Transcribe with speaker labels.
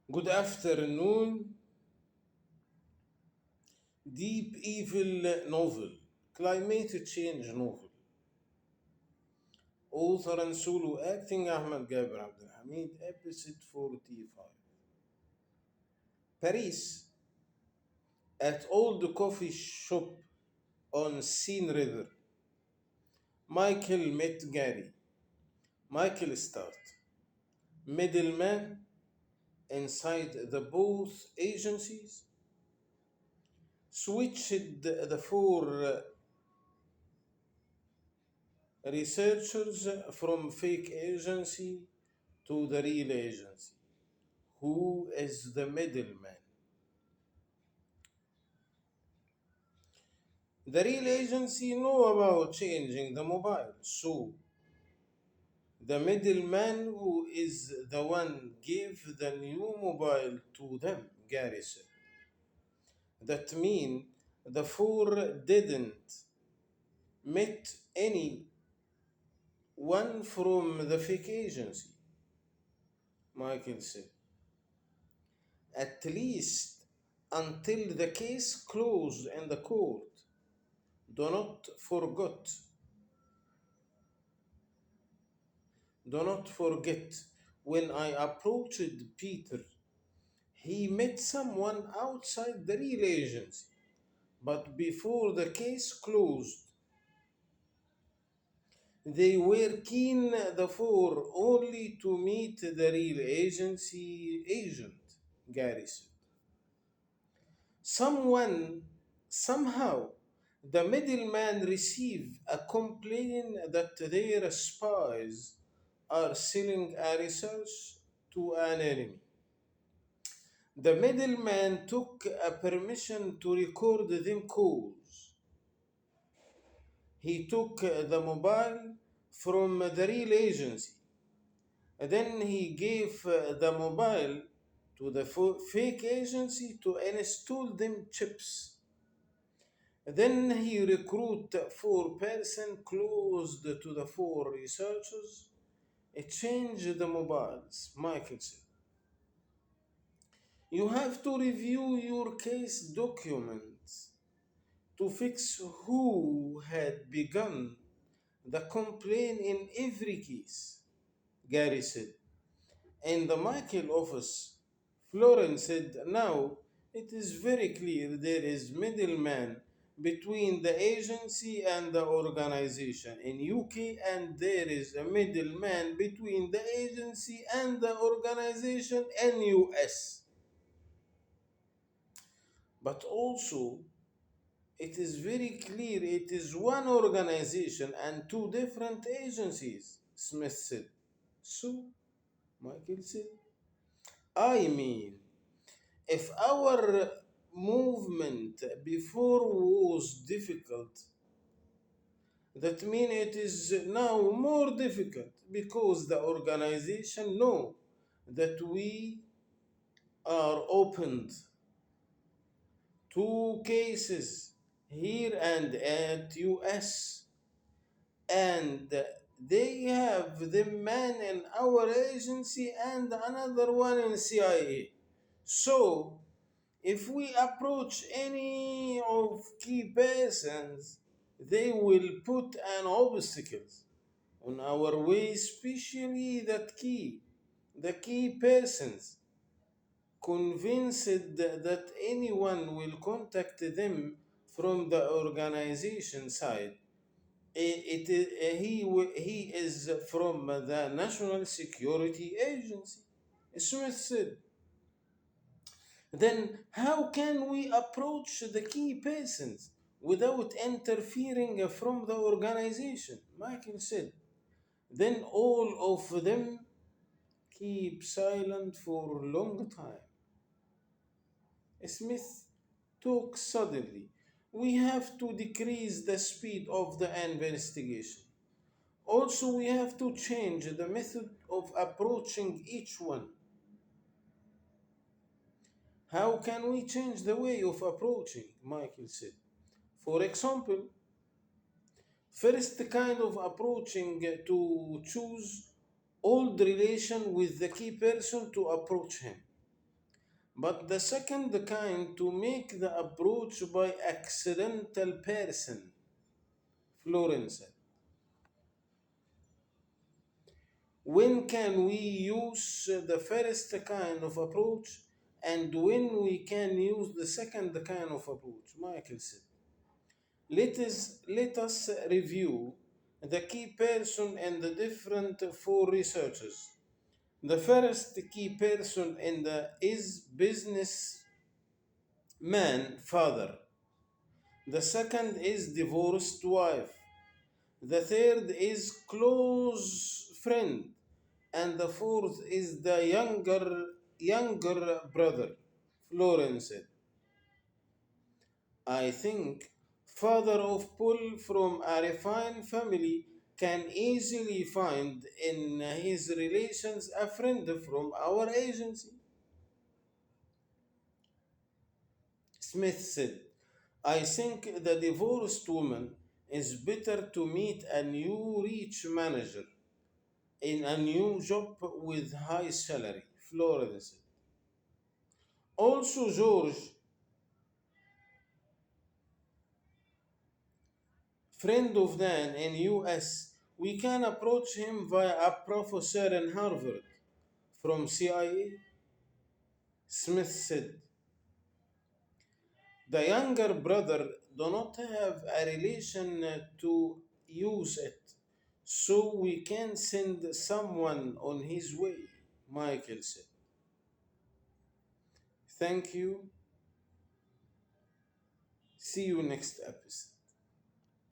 Speaker 1: Good afternoon. Deep Evil novel, climate change novel. Author and solo acting Ahmed Gaber abdelhamid, episode 45. Paris, at old coffee shop on Seine River. Michael met Gary. Michael start. Middleman inside the both agencies. Switched the four researchers from fake agency to the real agency. Who is the middleman? The real agency know about changing the mobile, so the middleman who is the one gave the new mobile to them, Gary said. That mean the four didn't meet any one from the fake agency, Michael said. At least until the case closed in the court. Do not forget, do not forget, when I approached Peter, he met someone outside the real agency. But before the case closed, they were keen the four only to meet the real agency agent, Gary said. Somehow, the middleman received a complaint that their spies are selling a research to an enemy. The middleman took a permission to record them calls. He took the mobile from the real agency. Then he gave the mobile to the fake agency to install them chips. Then he recruited four persons close to the four researchers. It changed the mobiles, Michael said. You have to review your case documents to fix who had begun the complaint in every case, Gary said. In the Michael office, Florence said, now it is very clear there is middleman between the agency and the organization in UK, and there is a middleman between the agency and the organization in US. But also, it is very clear it is one organization and two different agencies, Smith said. So, Michael said, I mean, if our movement before was difficult, that means it is now more difficult because the organization know that we are opened two cases here and at US, and they have the man in our agency and another one in CIA. So if we approach any of key persons, they will put an obstacles on our way, especially the key persons, convinced that anyone will contact them from the organization side. He is from the National Security Agency. Smith said. Then how can we approach the key persons without interfering from the organization? Michael said. Then all of them keep silent for a long time. Smith talked suddenly. We have to decrease the speed of the investigation. Also, we have to change the method of approaching each one. How can we change the way of approaching? Michael said. For example, first kind of approaching to choose old relation with the key person to approach him. But the second kind to make the approach by accidental person, Florence. When can we use the first kind of approach and when we can use the second kind of approach? Michael said. Let us review the key person and the different four researchers. The first key person in the is business man father. The second is divorced wife. The third is close friend. And the fourth is the younger brother. Florence said, I think father of Paul from a refined family can easily find in his relations a friend from our agency. Smith said, I think the divorced woman is better to meet a new rich manager in a new job with high salary. Florence said. Also, George, friend of Dan in US, we can approach him via a professor in Harvard from CIA. Smith said, the younger brother do not have a relation to use it, so we can send someone on his way, Michael said. Thank you. See you next episode.